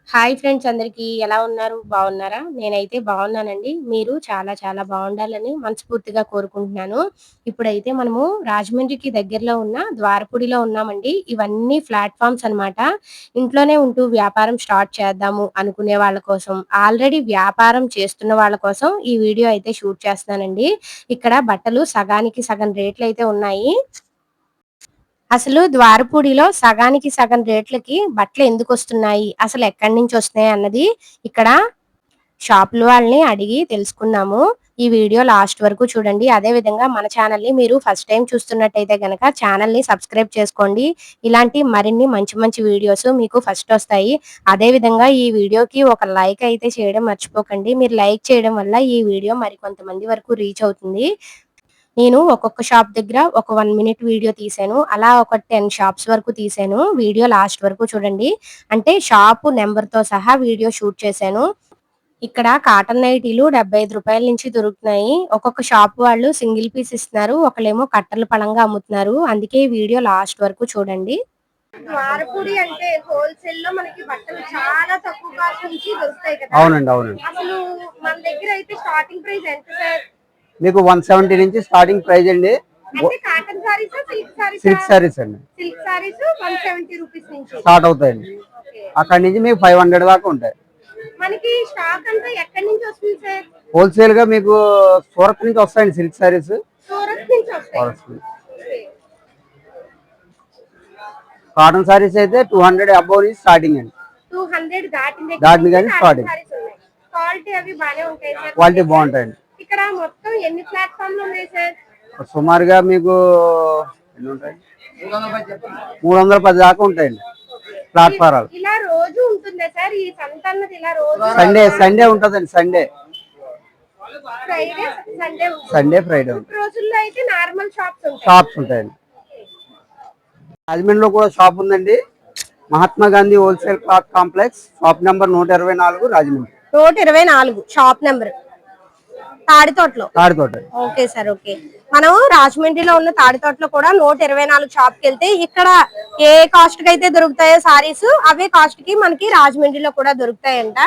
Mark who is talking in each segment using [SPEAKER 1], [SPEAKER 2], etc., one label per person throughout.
[SPEAKER 1] Hi friends అందరికీ ఎలా ఉన్నారు? బాగున్నారా? నేనైతే బాగున్నానండి. మీరు చాలా చాలా బాగుండాలని మనస్ఫూర్తిగా కోరుకుంటున్నాను. ఇప్పుడైతే మనము రాజమండ్రికి దగ్గరలో ఉన్న ద్వారపూడిలో ఉన్నామండి. ఇవన్నీ ప్లాట్‌ఫార్మ్స్ అన్నమాట. ఇంట్లోనే ఉంటూ వ్యాపారం స్టార్ట్ చేద్దాము అనుకునే వాళ్ళ కోసం, ఆల్రెడీ వ్యాపారం చేస్తున్న వాళ్ళ కోసం ఈ వీడియో అయితే షూట్ చేస్తున్నానండి. ఇక్కడ బట్టలు సగానికి సగం రేట్లయితే ఉన్నాయి. అసలు ద్వారపూడిలో సగానికి సగం రేట్లకి బట్టలు ఎందుకొస్తున్నాయి? అసలు ఎక్కడి నుంచి వస్తున్నాయి అన్నది ఇక్కడ షాపుల వాళ్ళని అడిగి తెలుసుకుందాము. ఈ వీడియో లాస్ట్ వరకు చూడండి. అదే విధంగా మన ఛానల్‌ని మీరు ఫస్ట్ టైమ్ చూస్తున్నట్టయితే గనక ఛానల్‌ని సబ్స్క్రైబ్ చేసుకోండి. ఇలాంటి మరిన్ని మంచి మంచి వీడియోస్ మీకు ఫస్ట్ వస్తాయి. అదే విధంగా ఈ వీడియోకి ఒక లైక్ అయితే చేయడం మర్చిపోకండి. మీరు లైక్ చేయడం వల్ల ఈ వీడియో మరికొంతమంది వరకు రీచ్ అవుతుంది. నేను ఒక్కొక్క షాప్ దగ్గర ఒక 1 మినిట్ వీడియో తీశాను. అలా ఒక 10 షాప్స్ వరకు తీశాను. వీడియో లాస్ట్ వరకు చూడండి. అంటే షాపు నంబర్‌తో సహా వీడియో షూట్ చేశాను. ఇక్కడ కాటన్ నైటీలు రూ. 75 నుంచి దొరుకుతున్నాయి. ఒక్కొక్క షాప్ వాళ్ళు సింగిల్ పీస్ ఇస్తున్నారు. ఒకళ్ళేమో కట్టల పళంగా అమ్ముతున్నారు. అందుకే ఈ వీడియో లాస్ట్ వరకు చూడండి. ద్వారపూడి అంటే హోల్సేల్ లో మనకి బట్టలు చాలా తక్కువ కాస్ట్ నుంచి దొరుకుతాయి కదా.
[SPEAKER 2] అవునండి అవునండి.
[SPEAKER 1] అసలు మన దగ్గర అయితే స్టార్టింగ్ ప్రైస్ ఎంత సార్?
[SPEAKER 2] మీకు 170 నుంచి స్టార్టింగ్ ప్రైస్ అండి.
[SPEAKER 1] అంటే కాటన్ సారీస్
[SPEAKER 2] సిల్క్ సారీస్ అండి.
[SPEAKER 1] సిల్క్ సారీస్ 170 రూపీస్ నుంచి
[SPEAKER 2] స్టార్ట్ అవుతాయండి. అక్కడ నుంచి మీకు 500 దాకా ఉంటాయి.
[SPEAKER 1] మనకి స్టాక్ అంతా ఎక్కడి నుంచి వస్తుంది సార్?
[SPEAKER 2] హోల్సేల్ గా మీకు సూరత్ నుంచి వస్తాయండి సిల్క్ సారీస్.
[SPEAKER 1] సూరత్ నుంచి వస్తాయి.
[SPEAKER 2] కాటన్ సారీస్ అయితే 200 అబౌవ్ నుంచి స్టార్టింగ్ అండి.
[SPEAKER 1] 200
[SPEAKER 2] దాటిన కానీ స్టార్టింగ్.
[SPEAKER 1] క్వాలిటీ అవి బానే ఉంటాయి సార్.
[SPEAKER 2] క్వాలిటీ బాగుంటాయండి.
[SPEAKER 1] ఇక్కడ మొత్తం ఎన్ని ప్లాట్‌ఫామ్లు ఉన్నాయి సార్?
[SPEAKER 2] సుమారుగా మీకు ఎన్ని ఉంటాయి? 310 దాకా ఉంటాయండి ప్లాట్ఫారాలు.
[SPEAKER 1] ఇలా రోజు ఉంటుందా సార్ ఈ సంత అన్నది? ఇలా రోజు
[SPEAKER 2] సండే ఉంటదండి.
[SPEAKER 1] ఫ్రైడే
[SPEAKER 2] సండే ఫ్రైడే
[SPEAKER 1] రోజుల్లో అయితే నార్మల్
[SPEAKER 2] షాప్స్ ఉంటాయండి. రాజమండ్రిలో కూడా షాప్ ఉందండి. Mahatma Gandhi wholesale cloth complex, shop number 124 Rajahmundry.
[SPEAKER 1] 124 shop number తాడితోటలో. Okay sir, okay. మనం రాజమండ్రిలో ఉన్న తాడితోటలో కూడా 124 షాప్ కి వెళ్తే ఇక్కడ ఏ కాస్ట్ కి అయితే దొరుకుతాయో సారీస్ అవే కాస్ట్ కి మనకి రాజమండ్రిలో కూడా దొరుకుతాయంట.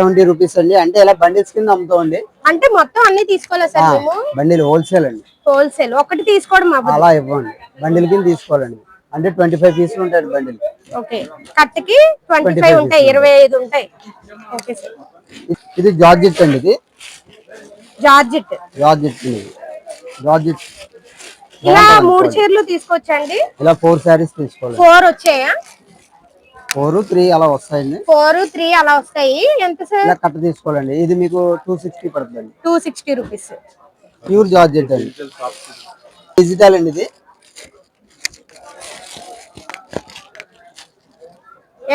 [SPEAKER 2] 70 రూపీస్ అండి. అంటే ఇలా బండిల్స్ కింద అమ్ముతామండి.
[SPEAKER 1] అంటే మొత్తం అన్ని తీసుకోవాలా సార్ మేము?
[SPEAKER 2] బండిల్ హోల్సేల్ అండి.
[SPEAKER 1] హోల్సేల్ ఒకటి తీసుకోవడం
[SPEAKER 2] అలా ఇవ్వండి. బండిల్ కింద తీసుకోవాలండి. అంటే 25 పీసులు ఉంటాయి బండిల్.
[SPEAKER 1] ఓకే, కట్టకి 25 ఉంటాయి, 25 ఉంటాయి. Okay sir.
[SPEAKER 2] ఇది జార్జెట్ అండి. ఇది
[SPEAKER 1] జార్జెట్. ఇలా 3 చీరలు తీసుకొచ్చండి.
[SPEAKER 2] ఇలా 4 సారీస్ తీసుకోవాలి.
[SPEAKER 1] 4 వచ్చాయా?
[SPEAKER 2] 4, 3 అలా వస్తాయండి.
[SPEAKER 1] 4, 3 అలా వస్తాయి. ఎంత సార్?
[SPEAKER 2] ఇలా కట్ట తీసుకోవాలండి. ఇది మీకు 260 పడుతుంది.
[SPEAKER 1] 260 రూపీస్.
[SPEAKER 2] ప్యూర్ జార్జెట్ అండి. డిజిటల్ అండి. ఇది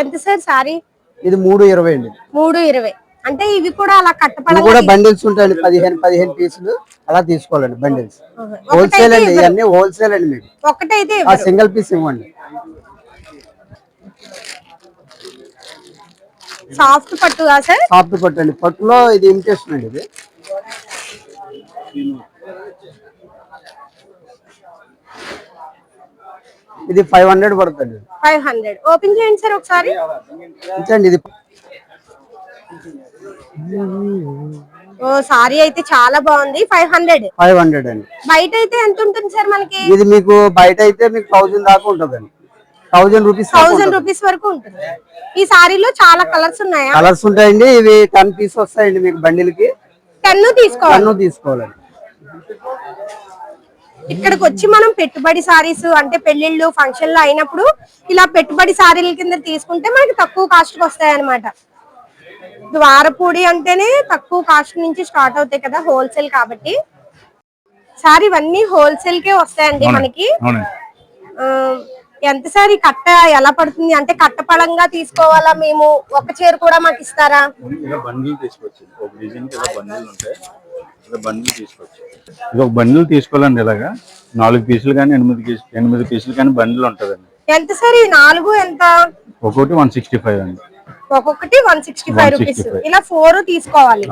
[SPEAKER 1] ఎంత సార్ సారీ?
[SPEAKER 2] ఇది 320 అండి.
[SPEAKER 1] 320 అంటే ఇవి కూడా అలా కట్టపడ
[SPEAKER 2] కూడా బండిల్స్ ఉంటాయండి. 15 పీసులు అలా తీసుకోవాలండి. బండిల్స్ హోల్సేల్ అండి. ఇవన్నీ హోల్సేల్ అండి. మీకు
[SPEAKER 1] ఒకటైతే
[SPEAKER 2] సింగిల్ పీస్ ఇవ్వండి.
[SPEAKER 1] సాఫ్ట్ పట్టుగా సార్?
[SPEAKER 2] సాఫ్ట్ పట్టు అండి. పట్టులో ఇది ఇమిటేషన్ అండి. ఇది 500 పడుతుంది.
[SPEAKER 1] 500. ఓపెన్ చేయండి సార్ ఒకసారి.
[SPEAKER 2] ఇది
[SPEAKER 1] ఓ సారీ అయితే చాలా బాగుంది. 500
[SPEAKER 2] అండి.
[SPEAKER 1] బయట అయితే ఎంత ఉంటుంది సార్ మనకి?
[SPEAKER 2] ఇది మీకు బయట అయితే మీకు 1000 దాకా ఉంటుందండి. 1000
[SPEAKER 1] రూపీస్ వరకు ఉంటుంది. ఈ సారీలో చాలా కలర్స్ ఉన్నాయా?
[SPEAKER 2] కలర్స్ ఉంటాయండి. ఇవి 10 పీస్ వస్తాయండి మీకు బండిల్ కి.
[SPEAKER 1] 10 తీసుకోవాలండి. ఇక్కడికి వచ్చి మనం పెట్టుబడి సారీస్ అంటే పెళ్లిళ్ళు ఫంక్షన్లు అయినప్పుడు ఇలా పెట్టుబడి సారీల కింద తీసుకుంటే మనకి తక్కువ కాస్ట్ కి వస్తాయి అన్నమాట. ద్వారపూడి అంటేనే తక్కువ కాస్ట్ నుంచి స్టార్ట్ అవుతాయి కదా, హోల్సేల్ కాబట్టి. సార్ ఇవన్నీ హోల్సేల్ కే వస్తాయండి మనకి. ఎంత సార్ ఈ కట్ట ఎలా పడుతుంది? అంటే కట్ట పళంగా తీసుకోవాలా మేము? ఒక చీర కూడా మాకు ఇస్తారా?
[SPEAKER 3] ఒక బండిల్ తీసుకోవాలండి. ఇలాగా 4 పీసులు కానీ 8 పీసులు కానీ బండిల్ ఉంటదండి.
[SPEAKER 1] ఎంత సార్ ఈ 4 ఎంత?
[SPEAKER 3] ఒక్కొక్కటి 165 అండి.
[SPEAKER 1] ఒక్కొక్కటి 165 రూపీస్. ఇలా 4 తీసుకోవాలి.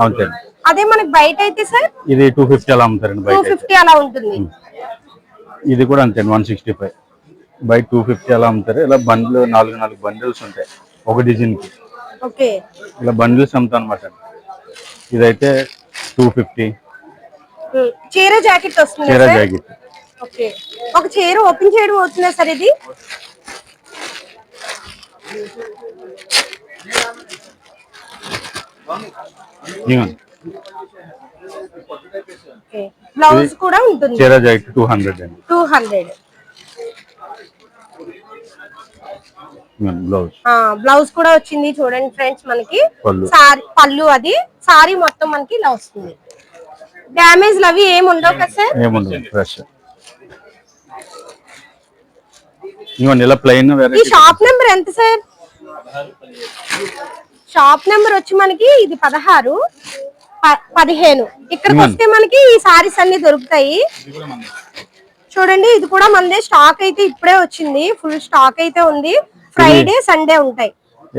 [SPEAKER 1] అదే మనకి బయట అయితే సార్
[SPEAKER 3] ఇది 250 అలా అమ్ముతారండి.
[SPEAKER 1] 250 అలా ఉంటుంది.
[SPEAKER 3] ఇది కూడా అంతే 165. బయట 250 అలా అమ్ముతారు. ఇలా బండ్లు 4 బండిల్స్ ఉంటాయి ఒక డిజైన్ కి.
[SPEAKER 1] ఓకే.
[SPEAKER 3] ఇలా బండిల్స్ అమ్ముతాం అనమాట. ఇదైతే 250.
[SPEAKER 1] చీర జాకెట్ వస్తుంది
[SPEAKER 3] చీర జాకెట్.
[SPEAKER 1] ఓకే. ఒక చీర ఓపెన్ చేయడం అవుతుందా సార్ ఇది? బ్లౌజ్ కూడా ఉంటుంది.
[SPEAKER 3] చీర జాకెట్ 200 అండి.
[SPEAKER 1] 200.
[SPEAKER 3] బ్లౌజ్.
[SPEAKER 1] బ్లౌజ్ కూడా వచ్చింది చూడండి ఫ్రెండ్స్. మనకి
[SPEAKER 3] పళ్ళు.
[SPEAKER 1] సారీ పళ్ళు, అది సారీ మొత్తం మనకి ఇలా వస్తుంది. డ్యామేజ్ అవి ఏమి ఉండవు కదా సార్?
[SPEAKER 3] ఏముండదు, ఫ్రెష్. ఇవన్నీ ఇలా ప్లెయిన్.
[SPEAKER 1] ఈ షాప్ నెంబర్ ఎంత సార్? షాప్ నెంబర్ వచ్చి మనకి ఇది 16, 15. ఇక్కడికి వస్తే మనకి ఈ సారీస్ అన్ని దొరుకుతాయి. చూడండి, ఇది కూడా మనదే. స్టాక్ అయితే ఇప్పుడే వచ్చింది, ఫుల్ స్టాక్ అయితే ఉంది. ఫ్రైడే సండే ఉంటాయి.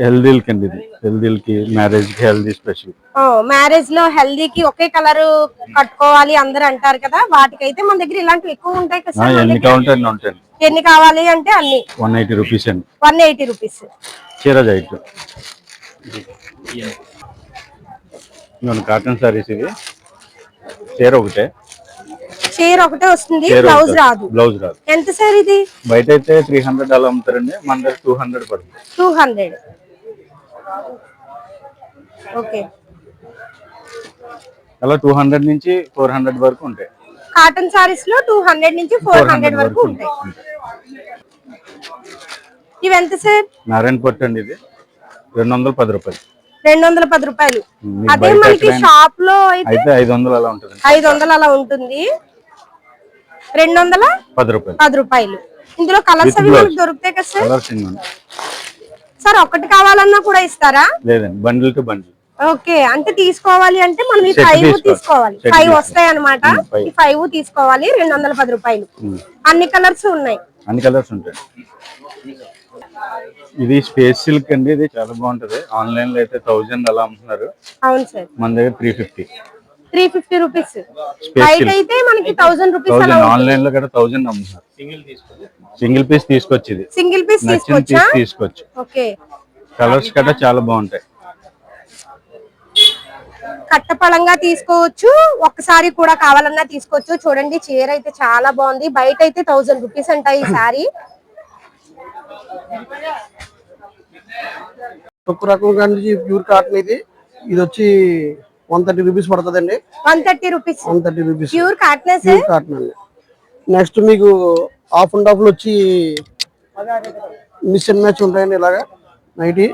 [SPEAKER 3] హెల్దీలకి అండి ఇది. హెల్దీలకి, మ్యారేజ్ కి హెల్దీ స్పెషల్.
[SPEAKER 1] మ్యారేజ్ లో హెల్దీకి ఒకే కలర్ కట్టుకోవాలి అందరు అంటారు కదా, వాటికైతే మన దగ్గర ఇలాంటివి ఎక్కువ ఉంటాయి కదా.
[SPEAKER 3] ఎన్ని కావాలంటే అన్ని ఉంటాయి.
[SPEAKER 1] ఎన్ని కావాలి అంటే అన్ని.
[SPEAKER 3] 180 రూపీస్ అండి.
[SPEAKER 1] 180 రూపీస్.
[SPEAKER 3] చీర జాకెట్. కాటన్ సారీస్ ఇవి. చీర ఒకటే.
[SPEAKER 1] చీర ఒకటే వస్తుంది, బ్లౌజ్ రాదు.
[SPEAKER 3] బ్లౌజ్ రాదు.
[SPEAKER 1] ఎంత సార్ ఇది?
[SPEAKER 3] బయట అయితే 300 అలా అమ్ముతారండి, మన దగ్గర 200 పడుతుంది.
[SPEAKER 1] 200. ఓకే.
[SPEAKER 3] అలా 200 నుంచి 400 వరకు ఉంటాయి.
[SPEAKER 1] కాటన్ సారీస్ లో 200 నుంచి 400 వరకు ఉంటాయి. ఇవి ఎంత సార్?
[SPEAKER 3] నారాయణ పట్టు అండి. ఇది 210 రూపాయలు.
[SPEAKER 1] 210 రూపాయలు. అదే మనకి షాప్ లో అయితే
[SPEAKER 3] 500 అలా ఉంటుంది.
[SPEAKER 1] 500 అలా ఉంటుంది. 210 రూపాయలు. ఇందులో కలర్స్ అవి మనకు దొరుకుతాయి కదా సార్? సార్ ఒకటి కావాలన్నా కూడా ఇస్తారా?
[SPEAKER 3] లేదండి, బండిల్ టు బండిల్.
[SPEAKER 1] ఓకే. అంటే తీసుకోవాలి అంటే మనం ఈ 5 తీసుకోవాలి. 5 వస్తాయి అన్నమాట. ఈ 5 తీసుకోవాలి. 210 రూపాయలు. అన్ని కలర్స్ ఉన్నాయి.
[SPEAKER 3] అన్ని కలర్స్ ఉంటాయి. ఇది స్పేస్ సిల్క్ అండి. ఇది చాలా బాగుంటది. ఆన్లైన్ లో అయితే 1000 అలా అమ్ముతున్నారు.
[SPEAKER 1] అవును సార్.
[SPEAKER 3] మన దగ్గర 350
[SPEAKER 1] రూపీస్. బయట అయితే మనకి 1000 రూపీస్ అలా.
[SPEAKER 3] ఆన్లైన్ లో కూడా 1000 అమ్ముతున్నారు. సింగిల్ పీస్ తీసుకోవచ్చు. ఇది
[SPEAKER 1] సింగిల్ పీస్
[SPEAKER 3] తీసుకోవచ్చు.
[SPEAKER 1] ఓకే.
[SPEAKER 3] కలర్స్ కూడా చాలా బాగుంటాయి.
[SPEAKER 1] కట్టపళంగా తీసుకోవచ్చు, ఒక్కసారి కూడా కావాలన్నా తీసుకోవచ్చు. చూడండి, చీర అయితే చాలా బాగుంది. బయట అయితే 1000 రూపీస్ అంటాయి ఈ సారీ.
[SPEAKER 2] ఒక్క రకం కానీ ప్యూర్ కాటన్ ఇది. ఇది వచ్చి 130 రూపీస్ పడుతుందండి.
[SPEAKER 1] 130 రూపీస్. ప్యూర్ కాటన్
[SPEAKER 2] అండి. నెక్స్ట్ మీకు హాఫ్ అండ్ హాఫ్ లో వచ్చి మిస్ అండ్ మ్యాచ్ ఉంటాయండి. ఇలాగా నైటీ.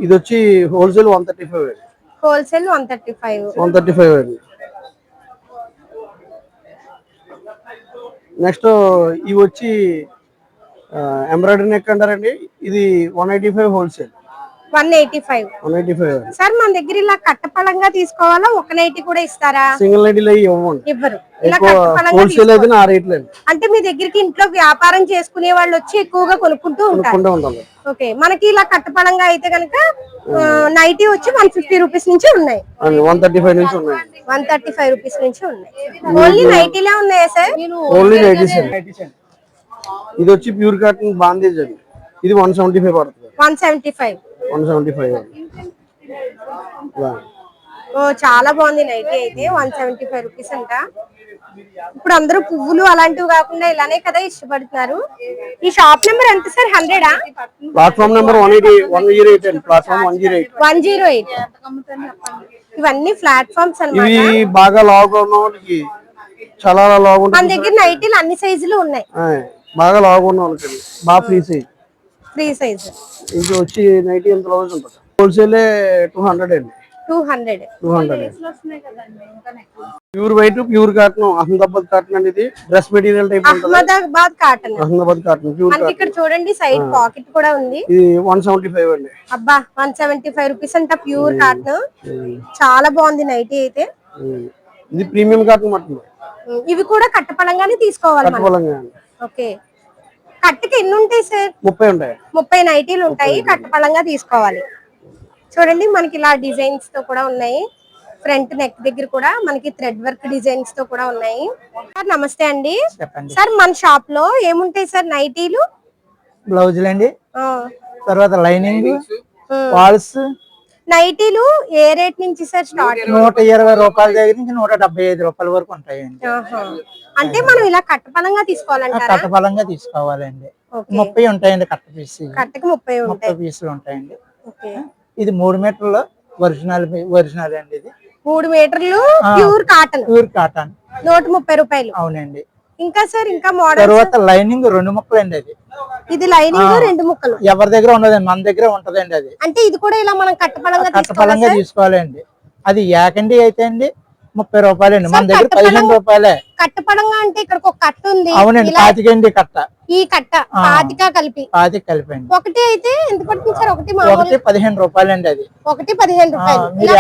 [SPEAKER 2] ఇది వచ్చి హోల్సేల్ 135.
[SPEAKER 1] హోల్సేల్ 135
[SPEAKER 2] అండి. నెక్స్ట్ ఇవి వచ్చి ఎంబ్రాయిడరీ నెక్ అంటారండి. ఇది 185 హోల్సేల్.
[SPEAKER 1] 185. సార్ మన దగ్గర ఇలా కట్టపళంగా తీసుకోవాలా, ఒక నైటీ కూడా ఇస్తారా?
[SPEAKER 2] సింగిల్ నైటీలో ఇవ్వరు.
[SPEAKER 1] ఇలా కట్టపళంగా
[SPEAKER 2] హోల్సేల్ అయితే ఆ రేట్లు అండి.
[SPEAKER 1] అంటే మీ దగ్గరికి ఇంట్లో వ్యాపారం చేసుకునే వాళ్ళు వచ్చి ఎక్కువగా కొనుక్కుంటూ ఉంటారు. ఓకే. మనకి ఇలా కట్టపళంగా అయితే కనుక నైటీ వచ్చి 150 రూపీస్ నుంచి ఉన్నాయి.
[SPEAKER 2] 135 నుంచి ఉన్నాయి.
[SPEAKER 1] 135 రూపీస్ నుంచి ఉన్నాయి. ఓన్లీ నైటీలే ఉన్నాయా సార్?
[SPEAKER 2] Only nighties. ఇది వచ్చి ప్యూర్ కాటన్ బాందేజ్ అండి. ఇది 175 పడుతుంది.
[SPEAKER 1] 175. చాలా బాగుంది నైటీ అయితే. 175 రూపీస్ అంట. ఇప్పుడు అందరూ పువ్వులు అలాంటివి కాకుండా ఇలానే కదా ఇష్టపడుతున్నారు. ఈ షాప్ నెంబర్ ఎంత సార్? 100?
[SPEAKER 2] ప్లాట్ఫామ్ నెంబర్ 108 అండి. ప్లాట్ఫామ్
[SPEAKER 1] 108. ఇవన్నీ ప్లాట్ఫామ్స్ అన్నమాట.
[SPEAKER 2] ఇవి బాగా లావుగా ఉన్న వాళ్ళకి చాలా లావు ఉంటుంది.
[SPEAKER 1] మన దగ్గర నైటీలు అన్ని సైజులు ఉన్నాయి.
[SPEAKER 2] బాగా లావుగా ఉన్న వాళ్ళకి బాగా ఫ్రీ సైజ్. ఇది వచ్చి నైటీ ఎంత బ్లౌజ్ ఉంటుంది. హోల్సేల్ 200 అండి. 200. Pure white, pure cotton, Ahmedabad cotton అండి. ఇది డ్రెస్ మెటీరియల్ టైప్ ఉంటుంది.
[SPEAKER 1] Ahmedabad cotton
[SPEAKER 2] pure.
[SPEAKER 1] ఇక్కడ చూడండి, సైడ్ పాకెట్ కూడా ఉంది.
[SPEAKER 2] ఇది 175 అండి.
[SPEAKER 1] అబ్బా, 175 రూపీస్ అంట. Pure cotton. చాలా బాగుంది నైటీ అయితే.
[SPEAKER 2] ఇది ప్రీమియం కాటన్ మటన్.
[SPEAKER 1] ఇవి కూడా కట్టపళంగానే తీసుకోవాలి. ఓకే. కట్టుకి ఎన్ని ఉంటాయి సార్?
[SPEAKER 2] 30 ఉంటాయి.
[SPEAKER 1] 30 నైటీలు ఉంటాయి. కట్టపళంగా తీసుకోవాలి. చూడండి, మనకి ఇలా డిజైన్స్ తో కూడా ఉన్నాయి. ఫ్రంట్ నెక్ దగ్గర కూడా మనకి థ్రెడ్ వర్క్ డిజైన్స్ తో కూడా ఉన్నాయి. సార్ నమస్తే అండి. సార్ మన షాప్ లో ఏముంటాయి సార్? నైటీలు,
[SPEAKER 4] బ్లౌజులు అండి, తర్వాత లైనింగ్, ఫాల్స్
[SPEAKER 1] నైటీలు ఏ రేట్ నుంచి సార్ స్టార్ట్?
[SPEAKER 4] 120 రూపాయల దగ్గర నుంచి 175 రూపాయల వరకు ఉంటాయండి.
[SPEAKER 1] అంటే మనం ఇలా కట్టపనంగా తీసుకోవాలంటారా?
[SPEAKER 4] కట్టఫలంగా తీసుకోవాలండి.
[SPEAKER 1] ఓకే.
[SPEAKER 4] 30 ఉంటాయండి కట్ట పీస్.
[SPEAKER 1] కట్టకి 30
[SPEAKER 4] 30
[SPEAKER 1] ఉంటాయి.
[SPEAKER 4] పీసులు ఉంటాయండి.
[SPEAKER 1] ఓకే.
[SPEAKER 4] ఇది 3 మీటర్లు ఒరిజినల్ అండి. ఇది
[SPEAKER 1] 3 మీటర్లు ప్యూర్ కాటన్,
[SPEAKER 4] ప్యూర్ కాటన్,
[SPEAKER 1] 130 రూపాయలు.
[SPEAKER 4] అవునండి.
[SPEAKER 1] ఇంకా సార్ ఇంకా మోడల్
[SPEAKER 4] తర్వాత లైనింగ్ 2 ముక్కలు అండి. అది
[SPEAKER 1] ఇది లైనింగ్ 2 ముక్కలు.
[SPEAKER 4] ఎవరి దగ్గర ఉండదండి, మన దగ్గర ఉంటదండి. అది
[SPEAKER 1] అంటే ఇది కూడా ఇలా మనం కట్టపలంగా
[SPEAKER 4] కట్టఫలంగా తీసుకోవాలండి. అది యాకండి అయితే అండి 30 రూపాయలండి. మన దగ్గర 15 రూపాయలే.
[SPEAKER 1] కట్టపడంగా అంటే ఇక్కడ ఒక కట్ట ఉంది.
[SPEAKER 4] అవునండి, 25 కట్ట.
[SPEAKER 1] ఈ కట్ట 25 కలిపి
[SPEAKER 4] 25 కలిపండి.
[SPEAKER 1] ఒకటి అయితే ఎంత పడుతుంది సార్? ఒకటి మామూలు
[SPEAKER 4] ఒకటి 15 రూపాయలండి. అది
[SPEAKER 1] ఒకటి 15 రూపాయలు.
[SPEAKER 4] మీరు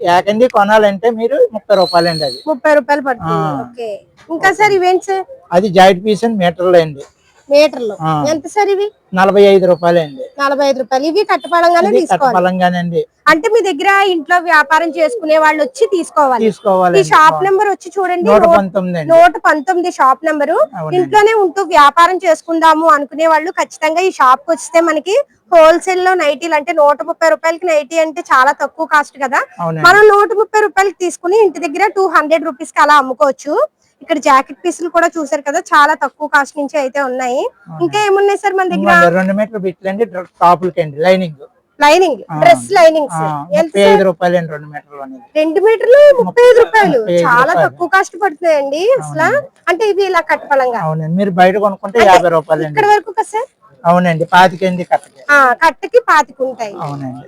[SPEAKER 4] యాకండి కొనాలంటే మీరు 30 రూపాయలండి. అది
[SPEAKER 1] 30 రూపాయలు పడుతుంది. ఓకే. ఇంకా సార్ ఇవేంటి సార్?
[SPEAKER 4] అది జాయింట్ పీస్ అండి, మీటర్లో అండి.
[SPEAKER 1] మీటర్లు ఎంత సార్ ఇవి?
[SPEAKER 4] 45 రూపాయలండి.
[SPEAKER 1] 45 రూపాయలు. ఇవి కట్టపడంగానే తీసుకోవాలి.
[SPEAKER 4] కట్టఫలంగానండి.
[SPEAKER 1] అంటే మీ దగ్గర ఇంట్లో వ్యాపారం చేసుకునే వాళ్ళు వచ్చి తీసుకోవాలి. ఈ షాప్
[SPEAKER 4] తీసుకోవాలి.
[SPEAKER 1] నెంబర్ వచ్చి చూడండి,
[SPEAKER 4] 119 అండి.
[SPEAKER 1] 119 షాప్ నెంబరు. ఇంట్లోనే ఉంటూ వ్యాపారం చేసుకుందాము అనుకునే వాళ్ళు ఖచ్చితంగా ఈ షాప్ కి వస్తే మనకి హోల్సేల్ లో నైటీలు అంటే 130 రూపాయలకి నైటీ అంటే చాలా తక్కువ కాస్ట్ కదా. మనం 130 రూపాయలకి తీసుకుని ఇంటి దగ్గర 200 రూపీస్ కి అలా అమ్ముకోవచ్చు. ఇక్కడ జాకెట్ పీసులు కూడా చూసారు కదా, చాలా తక్కువ కాస్ట్ నుంచి అయితే ఉన్నాయి. ఇంకా ఏమున్నాయి సార్ మన దగ్గర?
[SPEAKER 4] 2 మీటర్ల బిట్లు అండి, టాపులకి అండి. లైనింగ్
[SPEAKER 1] డ్రెస్ లైనింగ్స్
[SPEAKER 4] 35 రూపాయలండి. 2 మీటర్లు అనేది
[SPEAKER 1] 2 మీటర్లు 35 రూపాయలు. చాలా తక్కువ కాస్ట్ పడుతున్నాయండి అసలు. అంటే ఇవి ఇలా కట్టపలంగా.
[SPEAKER 4] అవునండి, మీరు బయట కొనుక్కుంటే 50 రూపాయలండి.
[SPEAKER 1] ఇక్కడ వరకు కదా సార్?
[SPEAKER 4] అవునండి, 25 కట్టకి.
[SPEAKER 1] కట్టకి 25 ఉంటాయి.
[SPEAKER 4] అవునండి.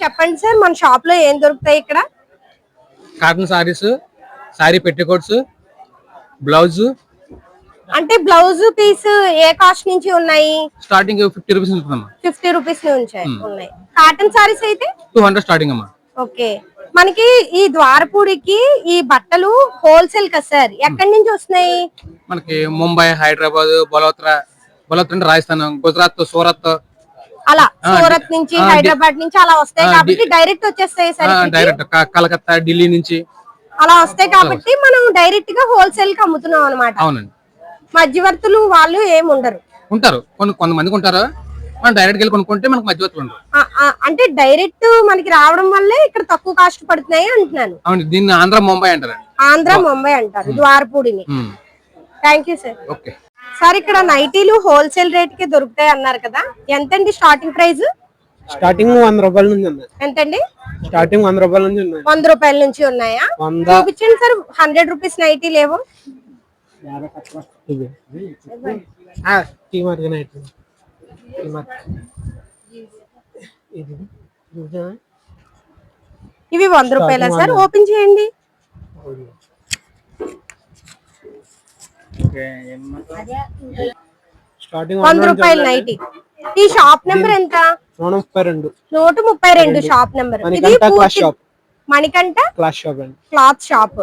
[SPEAKER 1] చెప్పండి సార్, మన షాప్ లో ఏం దొరుకుతాయి ఇక్కడ?
[SPEAKER 5] Cotton saris, sorry petticoats, blouse.
[SPEAKER 1] అంటే బ్లౌజ్ పీస్ ఏ కాస్ట్ నుంచి ఉన్నాయి?
[SPEAKER 5] స్టార్టింగ్ 50 రూపీస్ ఉంటుందమ్మా.
[SPEAKER 1] 50 రూపీస్ నుంచి ఉన్నాయి. కాటన్ సారీస్ అయితే
[SPEAKER 5] 200 స్టార్టింగ్ అమ్మా.
[SPEAKER 1] ఓకే. మనకి ఈ ద్వారపూడికి ఈ బట్టలు హోల్సేల్ కదా సార్, ఎక్కడి నుంచి వస్తున్నాయి?
[SPEAKER 5] మనకి ముంబై, హైదరాబాద్, బలోత్రా అంటే రాజస్థాన్, గుజరాత్, సూరత్,
[SPEAKER 1] అలా సూరత్ నుంచి, హైదరాబాద్ నుంచి అలా వస్తాయి కాబట్టి డైరెక్ట్ వచ్చేస్తాయి సార్.
[SPEAKER 5] డైరెక్ట్ కలకత్తా, ఢిల్లీ నుంచి
[SPEAKER 1] అలా వస్తాయి కాబట్టి మనం డైరెక్ట్ గా హోల్సేల్ కి అమ్ముతున్నాం అనమాట.
[SPEAKER 5] అవునండి.
[SPEAKER 1] మధ్యవర్తులు వాళ్ళు ఏమి ఉండరు.
[SPEAKER 5] ఉంటారు, కొంతమందికి ఉంటారు. మనం డైరెక్ట్ వెళ్ళి కొనుక్కుంటే మనకు మధ్యవర్తులు ఉండరు.
[SPEAKER 1] అంటే డైరెక్ట్ మనకి రావడం వల్లే ఇక్కడ తక్కువ కాస్ట్ పడుతున్నాయి అంటున్నాను.
[SPEAKER 5] అవును, దీన్ని ఆంధ్ర ముంబై అంటారు.
[SPEAKER 1] ఆంధ్ర ముంబై అంటారు ద్వారపూడిని. Thank you sir.
[SPEAKER 5] Okay
[SPEAKER 1] sir, ఇక్కడ నైటీలు హోల్సేల్ రేట్ కి దొరుకుతాయి అన్నారు కదా, ఎంతండి స్టార్టింగ్ ప్రైస్?
[SPEAKER 2] స్టార్టింగ్ 100 రూపాయల నుంచి ఉన్నాయి.
[SPEAKER 1] ఎంతండి?
[SPEAKER 2] స్టార్టింగ్ 100 రూపాయల నుంచి ఉన్నాయి.
[SPEAKER 1] 100 రూపాయల నుంచి ఉన్నాయా? చూపించండి సార్. 100 రూపీస్ నైటీ లేవు? ఇవి 100 రూపాయలా సార్? ఓపెన్ చేయండి.
[SPEAKER 2] స్టార్టింగ్
[SPEAKER 1] 100 రూపాయల నైటీ. ఈ షాప్ నెంబర్ ఎంత?
[SPEAKER 2] 132.
[SPEAKER 1] 132 షాప్ నెంబర్. ఇది Manikanta cloth shop.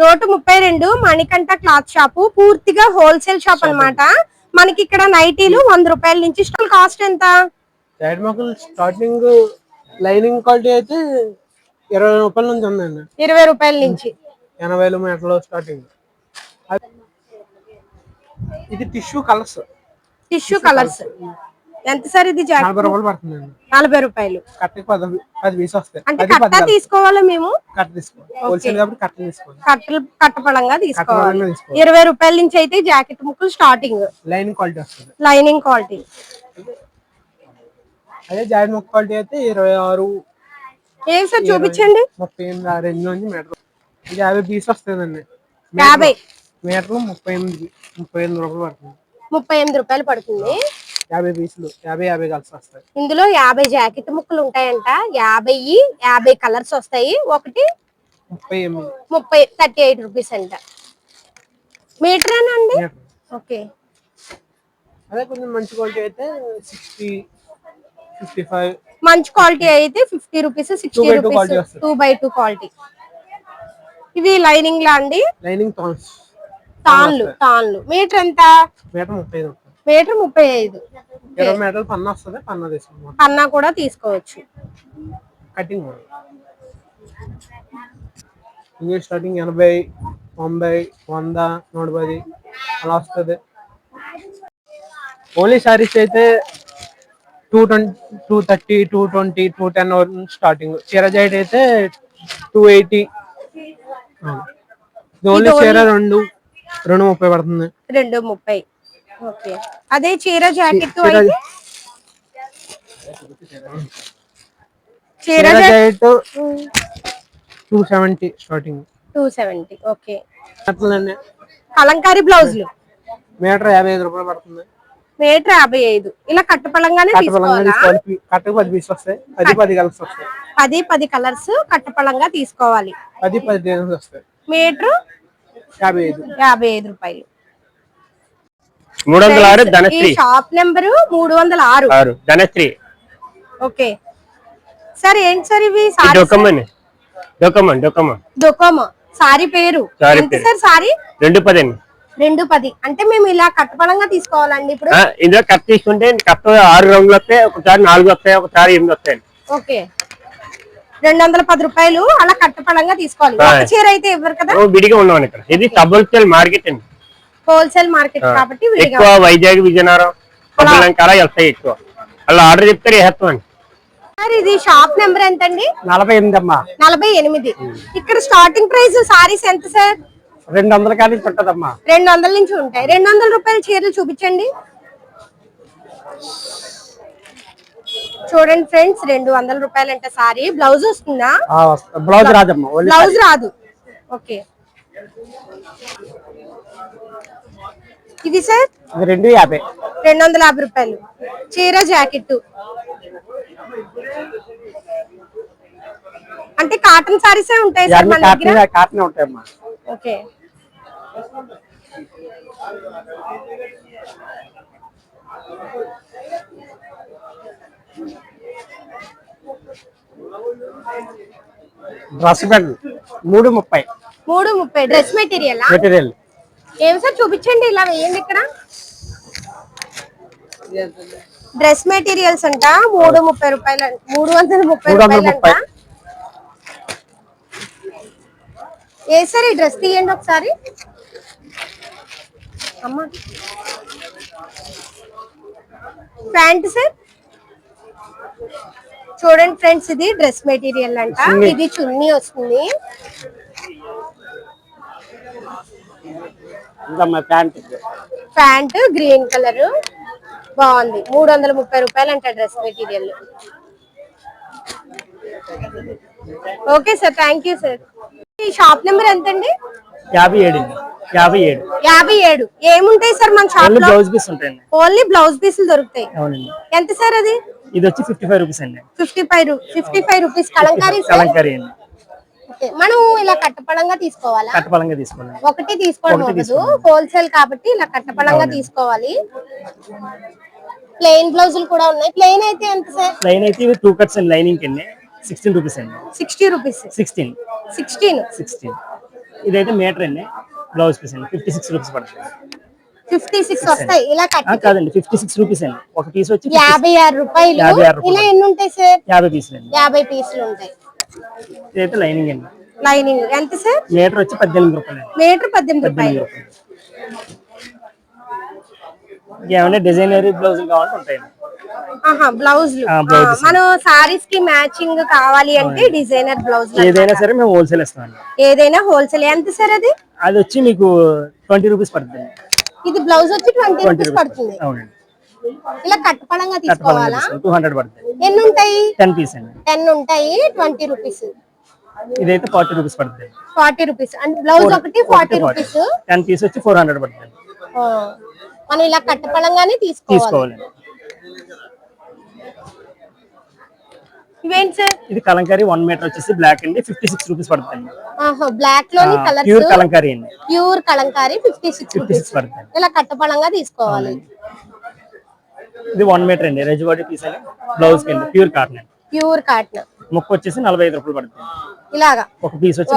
[SPEAKER 1] 132 Manikanta cloth shop. పూర్తిగా హోల్సేల్ షాప్ అన్నమాట. మనకి ఇక్కడ నైటీలు 100 రూపాయల నుంచి. కాస్ట్ ఎంత?
[SPEAKER 2] స్టార్టింగ్ లైనింగ్ క్వాలిటీ అయితే 20 రూపాయల నుంచి ఉందండి.
[SPEAKER 1] 20 రూపాయల నుంచి
[SPEAKER 2] 80 మీటర్లు స్టార్టింగ్. ఇది టిష్యూ కలర్స్.
[SPEAKER 1] ఎంత సార్ ఇది?
[SPEAKER 2] 40 రూపాయలు పడుతుందండి.
[SPEAKER 1] 40 రూపాయలు.
[SPEAKER 2] కట్టకి 10 పీస్ వస్తాయి.
[SPEAKER 1] అంటే కట్ట తీసుకోవాలా మేము?
[SPEAKER 2] కట్ట తీసుకోవాలి. హోల్సేల్ కాబట్టి కట్ట తీసుకోవాలి.
[SPEAKER 1] కట్టపడంగా తీసుకోవాలి. 20 రూపాయల నుంచి అయితే జాకెట్ ముక్కలు స్టార్టింగ్.
[SPEAKER 2] లైనింగ్ క్వాలిటీ వస్తుంది.
[SPEAKER 1] Lining quality.
[SPEAKER 2] అదే జాకెట్ ముక్క క్వాలిటీ అయితే 26.
[SPEAKER 1] ఏం సార్ చూపించండి.
[SPEAKER 2] 38 రేంజ్ నుంచి మీటర్. ఇది 50 పీస్ వస్తుందండి.
[SPEAKER 1] 50
[SPEAKER 2] మీటర్లు 38 రూపాయలు పడుతుంది.
[SPEAKER 1] 38 రూపాయలు పడుతుంది.
[SPEAKER 2] 50 పీసులు 50 కలిసి వస్తాయి.
[SPEAKER 1] ఇందులో 50 జాకెట్ ముక్కలు ఉంటాయంట. 50 కలర్స్ వస్తాయి. ఒకటి 38 రూపీస్ అంట. మీటరేనా అండి? ఓకే.
[SPEAKER 2] అదే కొంచెం మంచి క్వాలిటీ అయితే 60, 55.
[SPEAKER 1] మంచి క్వాలిటీ అయితే 50 రూపీస్, 60 రూపీస్. 2x2 quality. ఇవి లైనింగ్ లా అండి?
[SPEAKER 2] లైనింగ్
[SPEAKER 1] తాన్లు. మీటర్ ఎంత?
[SPEAKER 2] మీటర్ 35.
[SPEAKER 1] మీటర్ 35.
[SPEAKER 2] 20 మీటర్లు పన్నా వస్తుంది. పన్నా తీసుకోవచ్చు.
[SPEAKER 1] పన్నా కూడా తీసుకోవచ్చు.
[SPEAKER 2] కటింగ్ ఇంగ్లీష్ స్టార్టింగ్ 80, 90, 100, 110 అలా వస్తుంది. ఓన్లీ సారీస్ అయితే
[SPEAKER 6] 220, 230, 220, 210 స్టార్టింగ్. చీర జాకెట్ అయితే 280. ఓన్లీ చీర 230 పడుతుంది.
[SPEAKER 1] 230. ఓకే. అదే చీర జాకెట్
[SPEAKER 6] చీర
[SPEAKER 1] అయితే చీర
[SPEAKER 6] జాకెట్ 270 స్టార్టింగ్.
[SPEAKER 1] 270. ఓకే.
[SPEAKER 6] అట్లనే
[SPEAKER 1] కలంకారీ బ్లౌజులు
[SPEAKER 6] మీటర్ 55 రూపాయలు పడుతుంది.
[SPEAKER 1] మీటర్ 55. ఇలా కట్టపళంగానే తీసుకోవాలా?
[SPEAKER 6] కట్టకు 10 పీసులు వస్తాయి. 10 కలర్స్ వస్తాయి.
[SPEAKER 1] 10 కలర్స్ కట్టపళంగా తీసుకోవాలి.
[SPEAKER 6] 10 డిజైన్స్ వస్తాయి.
[SPEAKER 1] మీటర్ 55 రూపాయలు.
[SPEAKER 7] 306
[SPEAKER 1] ఈ
[SPEAKER 7] Dhanashree.
[SPEAKER 1] Shop number 306
[SPEAKER 7] Dhanashree.
[SPEAKER 1] Okay sir. ఏంటి సార్ ఇవి? డొకోమో సారీ పేరు ఎంత సార్? సారీ
[SPEAKER 7] 210.
[SPEAKER 1] 210. అంటే మేము ఇలా కట్టపళంగా తీసుకోవాలండి ఇప్పుడు?
[SPEAKER 7] ఇందులో కట్ తీసుకుంటే కట్ 6 రంగులు వస్తాయి, ఒకసారి 4 వస్తాయి, ఒకసారి 8 వస్తాయి.
[SPEAKER 1] ఓకే. 210 రూపాయలు అలా కట్టపళంగా తీసుకోవాలి. ఒక చీర అయితే ఇవ్వరు కదా?
[SPEAKER 7] విడిగా ఉన్నాం ఇక్కడ. ఇది హోల్సేల్ మార్కెట్ అండి.
[SPEAKER 1] హోల్సేల్ మార్కెట్ కాబట్టి
[SPEAKER 7] ఎక్కువ వైజాగ్, విజయనగరం, అలా వెళ్తాయి ఎక్కువ. అలా ఆర్డర్ చెప్తారు వేస్తాం అండి.
[SPEAKER 1] సార్ ఇది షాప్ నెంబర్ ఎంత అండి?
[SPEAKER 2] 48 అమ్మా.
[SPEAKER 1] 48. ఇక్కడ స్టార్టింగ్ ప్రైస్ సారీస్ ఎంత సార్?
[SPEAKER 2] 200 కానీ పెట్టదమ్మా.
[SPEAKER 1] 200 నుంచి ఉంటాయి. 200 రూపాయల చీరలు చూపించండి. చూడండి ఫ్రెండ్స్, 200 రూపాయలు అంటే సారీ. బ్లౌజ్ వస్తుందా?
[SPEAKER 2] బ్లౌజ్ రాదమ్మా.
[SPEAKER 1] బ్లౌజ్ రాదు. ఓకే. ఇది సార్
[SPEAKER 2] 250.
[SPEAKER 1] 250 రూపాయలు. చీర జాకెట్ అంటే కాటన్ సారీసే ఉంటాయి సార్ మన దగ్గర?
[SPEAKER 2] కాటనే ఉంటాయమ్మా.
[SPEAKER 1] Okay.
[SPEAKER 2] Dress bed 330.
[SPEAKER 1] 330. Dress material ఏం సార్? చూపించండి. ఇలా వేయండి. ఇక్కడ డ్రెస్ మెటీరియల్స్ అంట 330 రూపాయలు. 330 రూపాయలు అంట. ఏ సార్ ఈ డ్రెస్ తీయండి ఒకసారి. అమ్మా ప్యాంట్ సార్ చూడండి ఫ్రెండ్స్, ఇది డ్రెస్ మెటీరియల్ అంట. ఇది చున్నీ వస్తుంది. ప్యాంట్ గ్రీన్ కలర్ బాగుంది. 330 రూపాయలు అంట dress material. Okay sir, thank you sir. ఈ షాప్ నెంబర్ ఎంతండి? 57. ఏముంటాయి సార్ మన షాప్ లో?
[SPEAKER 7] బ్లౌజ్ పీస్ ఉంటాయండి.
[SPEAKER 1] ఓన్లీ బ్లౌజ్ పీసులు దొరుకుతాయి.
[SPEAKER 7] అవునండి.
[SPEAKER 1] ఎంత సార్ అది?
[SPEAKER 7] ఇది వచ్చి 55 రూపీస్ అండి.
[SPEAKER 1] 55 రూపీస్ కలంకారీ సార్?
[SPEAKER 7] కలంకారీ అండి.
[SPEAKER 1] మనం ఇలా కట్టపళంగా తీసుకోవాలా?
[SPEAKER 7] కట్టపళంగా తీసుకోవాలి.
[SPEAKER 1] ఒకటి తీసుకోవడం హోల్సేల్ కాబట్టి ఇలా కట్టపళంగా తీసుకోవాలి. ప్లెయిన్ బ్లౌజులు కూడా ఉన్నాయి. ప్లెయిన్ అయితే ఎంత సార్?
[SPEAKER 7] ప్లెయిన్ అయితే 2 కట్స్ అండి. లైనింగ్ అండి 16 రూపీస్ అండి.
[SPEAKER 1] 60 రూపీస్. 16.
[SPEAKER 7] ఇదైతే మీటర్ అండి. బ్లౌజ్ పీస్ అండి 56 రూపీస్ పడుతుంది.
[SPEAKER 1] 56 వస్తాయి ఇలా కట్?
[SPEAKER 7] కాదండి, 56 రూపీస్ అండి. ఒక పీస్ వచ్చి
[SPEAKER 1] 56 రూపాయలు. ఇలా ఎన్ని ఉంటాయి సార్?
[SPEAKER 7] 50 పీసులు అండి.
[SPEAKER 1] 50 పీసులు ఉంటాయి.
[SPEAKER 7] ఇదైతే లైనింగ్ అండి.
[SPEAKER 1] లైనింగ్ ఎంత సార్?
[SPEAKER 7] మీటర్ వచ్చి 18 రూపాయలు.
[SPEAKER 1] మీటర్ 18 రూపాయలు.
[SPEAKER 7] ఏమంటే డిజైనర్ బ్లౌజ్ కావాలంటే ఉంటాయండి.
[SPEAKER 1] బ్లౌజ్ మనం సారీస్ కి మ్యాచింగ్ కావాలి అంటే డిజైనర్ బ్లౌజ్
[SPEAKER 7] ఏదైనా సరే మేము హోల్సేల్ ఇస్తామండి.
[SPEAKER 1] ఏదైనా హోల్సేల్. ఎంత సార్ అది?
[SPEAKER 7] అది వచ్చి మీకు 20 రూపీస్ పడుతుంది.
[SPEAKER 1] ఇది బ్లౌజ్ వచ్చి 20 రూపీస్ పడుతుంది.
[SPEAKER 7] అవునండి.
[SPEAKER 1] ఇలా కట్టపళంగా తీసుకోవాలా?
[SPEAKER 7] 200 పడుతుంది.
[SPEAKER 1] ఎన్ని ఉంటాయి?
[SPEAKER 7] 10 పీస్ అండి.
[SPEAKER 1] 10 ఉంటాయి. 20 రూపీస్.
[SPEAKER 7] ఇదైతే 40 రూపీస్ పడుతుంది.
[SPEAKER 1] 40 రూపీస్ అంటే బ్లౌజ్ ఒకటి 40 రూపీస్.
[SPEAKER 7] 10 పీస్ వచ్చి 400 పడుతుంది.
[SPEAKER 1] మనం ఇలా కట్టపళంగానే తీసుకోవాలి. ఇవేంటి సార్?
[SPEAKER 7] ఇది కలంకారీ 1 మీటర్ వచ్చేసి బ్లాక్ అండి 56 రూపీస్ పడుతుంది.
[SPEAKER 1] బ్లాక్ లోని కలర్స్
[SPEAKER 7] ప్యూర్ కలంకారీ అండి.
[SPEAKER 1] ప్యూర్ కలంకారీ 56 రూపీస్
[SPEAKER 7] పడుతుంది.
[SPEAKER 1] ఇలా కట్టపళంగా తీసుకోవాలి.
[SPEAKER 7] ఇది 1 మీటర్ అండి. రెజ్వాడి పీస్ అని బ్లౌజ్ కింద ప్యూర్ కాటన్ అండి.
[SPEAKER 1] Pure cotton.
[SPEAKER 7] ముక్క వచ్చేసి 45 రూపాయలు పడుతుంది.
[SPEAKER 1] ఇలాగా
[SPEAKER 7] ఒక పీస్ వచ్చి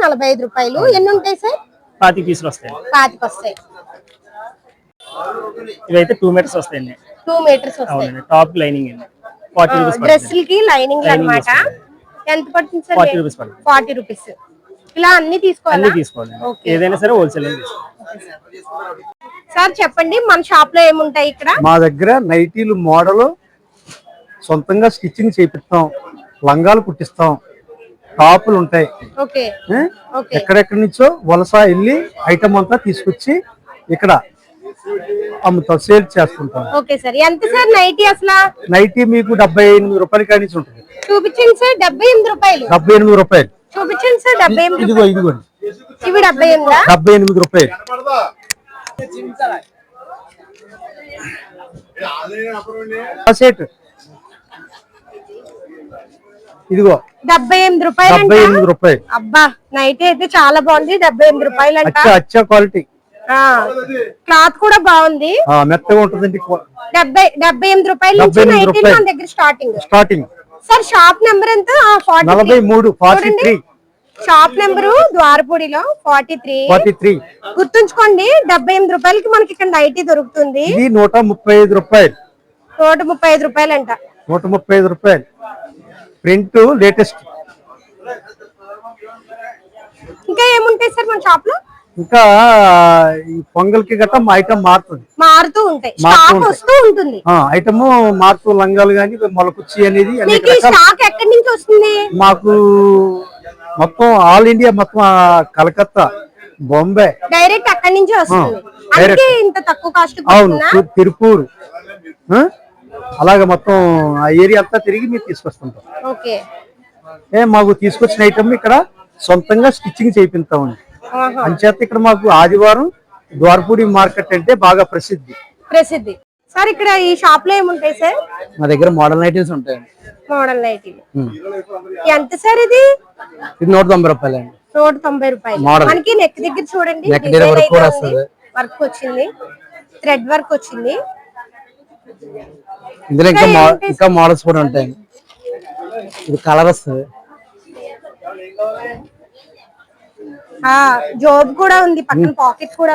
[SPEAKER 1] 45 రూపాయలు. ఎన్ని ఉంటాయి సార్?
[SPEAKER 7] 25 పీసులు వస్తాయి.
[SPEAKER 1] 25 వస్తాయి.
[SPEAKER 7] ఇవైతే 2 మీటర్స్ వస్తాయండి.
[SPEAKER 1] 2 మీటర్స్ వస్తాయి.
[SPEAKER 7] అవునండి. టాప్ లైనింగ్ అండి 40 రూపీస్.
[SPEAKER 1] డ్రెస్సులకి లైనింగ్ అన్నమాట. ఎంత పడుతుంది సార్?
[SPEAKER 7] 40 రూపీస్ పడుతుంది.
[SPEAKER 1] 40 రూపీస్. ఇలా అన్ని తీసుకోవాలి.
[SPEAKER 7] ఏదైనా సరే హోల్సేల్ అండి.
[SPEAKER 1] సార్ చెప్పండి మన షాప్ లో ఏముంటాయి ఇక్కడ?
[SPEAKER 2] మా దగ్గర నైటీలు మోడల్ సొంతంగా స్టిచ్చింగ్ చేపిస్తాం, లంగాలు కుట్టిస్తాం, టాపులు ఉంటాయి.
[SPEAKER 1] ఓకే
[SPEAKER 2] ఏ?
[SPEAKER 1] ఓకే
[SPEAKER 2] ఎక్కడెక్కడి నుంచో వలస వెళ్ళి ఐటమ్ అంతా తీసుకొచ్చి ఇక్కడ అమ్ముతాం, సేల్ చేసుకుంటాం.
[SPEAKER 1] Okay sir. ఎంత సార్ నైటీ అసలు?
[SPEAKER 2] నైటీ మీకు 78 రూపాయల కాడి నుంచి ఉంటుంది.
[SPEAKER 1] చూపించండి సార్. 78 రూపాయలు.
[SPEAKER 2] 78 రూపాయలు.
[SPEAKER 1] చూపించండి సార్. 78
[SPEAKER 2] ఇదిగో ఇదిగోండి,
[SPEAKER 1] ఇవి 78
[SPEAKER 2] 78 రూపాయలు. సెట్ ఇదిగో
[SPEAKER 1] 78 రూపాయలు.
[SPEAKER 2] 78 రూపాయలు.
[SPEAKER 1] అబ్బా నైటీ అయితే చాలా బాగుంది. 78 రూపాయలు అంట.
[SPEAKER 2] అచ్చా క్వాలిటీ.
[SPEAKER 1] క్లాత్ కూడా బాగుంది,
[SPEAKER 2] మెత్తగా ఉంటుందండి.
[SPEAKER 1] 78 రూపాయల నుంచి నైటీ మన దగ్గర స్టార్టింగ్. సార్ షాప్ నెంబర్ ఎంత?
[SPEAKER 2] 43.
[SPEAKER 1] షాప్ నెంబరు ద్వారపూడిలో 43. గుర్తుంచుకోండి, 78 రూపాయలకి మనకి ఇక్కడ నైటీ దొరుకుతుంది.
[SPEAKER 2] ఇది 135 రూపాయలు.
[SPEAKER 1] 135 రూపాయలు అంట.
[SPEAKER 2] 135 రూపాయలు. Print latest.
[SPEAKER 1] ఇంకా ఏముంటాయి సార్ మన షాప్ లో?
[SPEAKER 2] ఇంకా ఈ పొంగల్కి గట్టా మా ఐటమ్
[SPEAKER 1] మారుతూ ఉంటాయి, స్టాక్ వస్తూ ఉంటుంది.
[SPEAKER 2] ఐటమ్ మారుతూ, లంగాలు గాని, మొలకుచ్చి అనేది
[SPEAKER 1] మీకు ఈ స్టాక్ ఎక్కడి నుంచి వస్తుంది?
[SPEAKER 2] మాకు మొత్తం ఆల్ ఇండియా, మొత్తం కలకత్తా, బొంబాయి,
[SPEAKER 1] డైరెక్ట్ అక్కడి నుంచి వస్తుంది. అందుకే ఇంత తక్కువ కాస్ట్.
[SPEAKER 2] అవును, తిరుపూర్, అలాగే మొత్తం ఆ ఏరియా అంతా తిరిగి మీరు తీసుకొస్తుంటాం.
[SPEAKER 1] ఓకే.
[SPEAKER 2] మాకు తీసుకొచ్చిన ఐటమ్ ఇక్కడ సొంతంగా స్టిచ్చింగ్ చేయిస్తామండి. అంచేత ఇక్కడ మాకు ఆదివారం ద్వారపూడి మార్కెట్ అంటే బాగా ప్రసిద్ధి.
[SPEAKER 1] సార్ ఇక్కడ ఈ షాప్ లో ఏముంటాయి సార్?
[SPEAKER 2] మా దగ్గర మోడల్ నైటీస్ ఉంటాయండి.
[SPEAKER 1] మోడల్ నైటీలు ఎంత సార్? ఇది
[SPEAKER 2] 190 రూపాయలండి.
[SPEAKER 1] 190 రూపాయలు. మనకి నెక్ దగ్గర చూడండి వర్క్ వచ్చింది, థ్రెడ్ వర్క్ వచ్చింది.
[SPEAKER 2] ఇందులో ఇంకా మోడల్స్ కూడా ఉంటాయండి. ఇది కలర్ వస్తుంది.
[SPEAKER 1] జోబ్ కూడా ఉంది, పక్కన పాకెట్ కూడా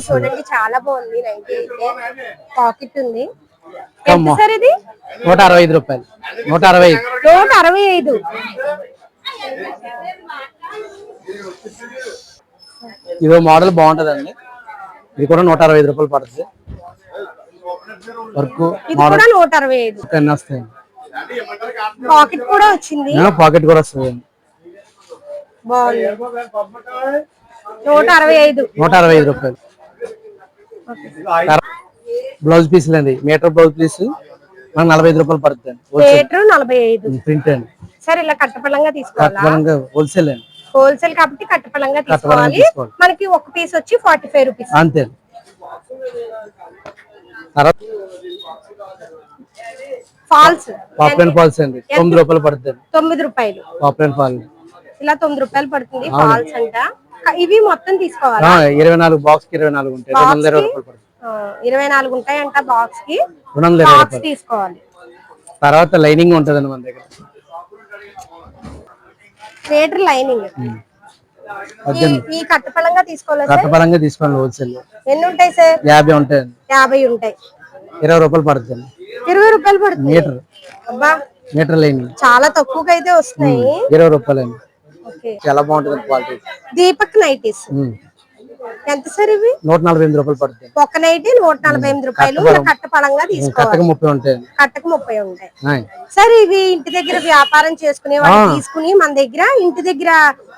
[SPEAKER 1] చూడండి, చాలా బాగుంది. నైటీ అయితే పాకెట్ ఉంది. ఎంత సార్ ఇది?
[SPEAKER 2] 165 రూపాయలు.
[SPEAKER 1] 165.
[SPEAKER 2] ఇదో మోడల్ బాగుంటదండి. ఇది కూడా 165 రూపాయలు పడుతుంది. వర్క్
[SPEAKER 1] ఇది కూడా 165
[SPEAKER 2] వస్తాయండి.
[SPEAKER 1] పాకెట్ కూడా వచ్చింది.
[SPEAKER 2] పాకెట్ కూడా వస్తుంది.
[SPEAKER 1] బాగుంది. 165
[SPEAKER 2] రూపాయలు. బ్లౌజ్ పీసులు అండి. మీటర్ బ్లౌజ్ పీస్ మనకు 45 రూపాయలు పడుతుంది.
[SPEAKER 1] మీటర్ 45.
[SPEAKER 2] ప్రింట్ అండి.
[SPEAKER 1] సరే ఇలా కట్టపళంగా తీసుకోవాలా?
[SPEAKER 2] హోల్సేల్ అండి.
[SPEAKER 1] హోల్సేల్ కాబట్టి కట్టపళంగా తీసుకోవాలి. మనకి ఒక పీస్ వచ్చి 45 రూపీస్
[SPEAKER 2] అంతే.
[SPEAKER 1] ఫాల్స్,
[SPEAKER 2] పాప్లైన్ ఫాల్స్ అండి 9 రూపాయలు పడుతుంది.
[SPEAKER 1] 9 రూపాయలు.
[SPEAKER 2] పాప్లైన్ ఫాల్
[SPEAKER 1] ఇలా 9 రూపాయలు పడుతుంది. ఫాల్స్ అంట. ఇవి మొత్తం తీసుకోవాలా?
[SPEAKER 2] 24 బాక్స్ కి 24 ఉంటాయి. 220 రూపాయలు పడుతుంది.
[SPEAKER 1] 24 ఉంటాయంట బాక్స్ కి.
[SPEAKER 2] 220
[SPEAKER 1] బాక్స్ తీసుకోవాలి.
[SPEAKER 2] తర్వాత లైనింగ్ ఉంటదండి మన దగ్గర.
[SPEAKER 1] Metre lining. ఈ కట్టపళంగా తీసుకోవాలా?
[SPEAKER 2] కట్టపళంగా తీసుకోవాలి. హోల్సేల్
[SPEAKER 1] ఎన్ని ఉంటాయి సార్?
[SPEAKER 2] 50 ఉంటాయి.
[SPEAKER 1] 50 ఉంటాయి.
[SPEAKER 2] 20 రూపాయలు పడుతుంది.
[SPEAKER 1] 20 రూపాయలు పడుతుంది
[SPEAKER 2] మీటర్.
[SPEAKER 1] అబ్బా
[SPEAKER 2] మీటర్ లైనింగ్
[SPEAKER 1] చాలా తక్కువగా అయితే వస్తున్నాయి.
[SPEAKER 2] 20 రూపాయలండి.
[SPEAKER 1] ఓకే,
[SPEAKER 2] చాలా బాగుంటుంది క్వాలిటీ.
[SPEAKER 1] దీపక్ నైటీస్ ఎంత సార్? ఇవి
[SPEAKER 2] 148 రూపాయలు పడుతుంది.
[SPEAKER 1] ఒక నైటీ 148 రూపాయలు. కట్టపళంగా తీసుకోవాలి.
[SPEAKER 2] కట్టకు 30 ఉంటాయి.
[SPEAKER 1] కట్టకు 30 ఉంటాయి. సరే ఇవి ఇంటి దగ్గర వ్యాపారం చేసుకునే వాళ్ళు తీసుకుని మన దగ్గర ఇంటి దగ్గర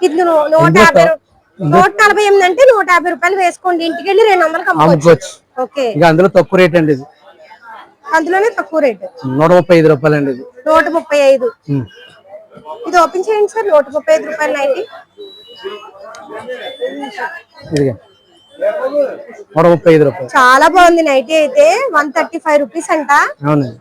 [SPEAKER 1] ఇది 148 అంటే 150 రూపాయలు వేసుకోండి. ఇంటికి వెళ్ళి 200 అమ్ముకోవచ్చు. ఓకే,
[SPEAKER 2] ఇక అందులో తక్కువ రేట్ అండి. ఇది
[SPEAKER 1] అందులోనే తక్కువ రేట్.
[SPEAKER 2] 135 రూపాయలు అండి. ఇది
[SPEAKER 1] 135. ఇది ఓపెన్ చేయండి సార్. 135 రూపాయలు నైటీ.
[SPEAKER 2] ఇది 135 రూపాయలు.
[SPEAKER 1] చాలా బాగుంది నైటీ అయితే. 135 రూపీస్ అంట.
[SPEAKER 2] అవునండి.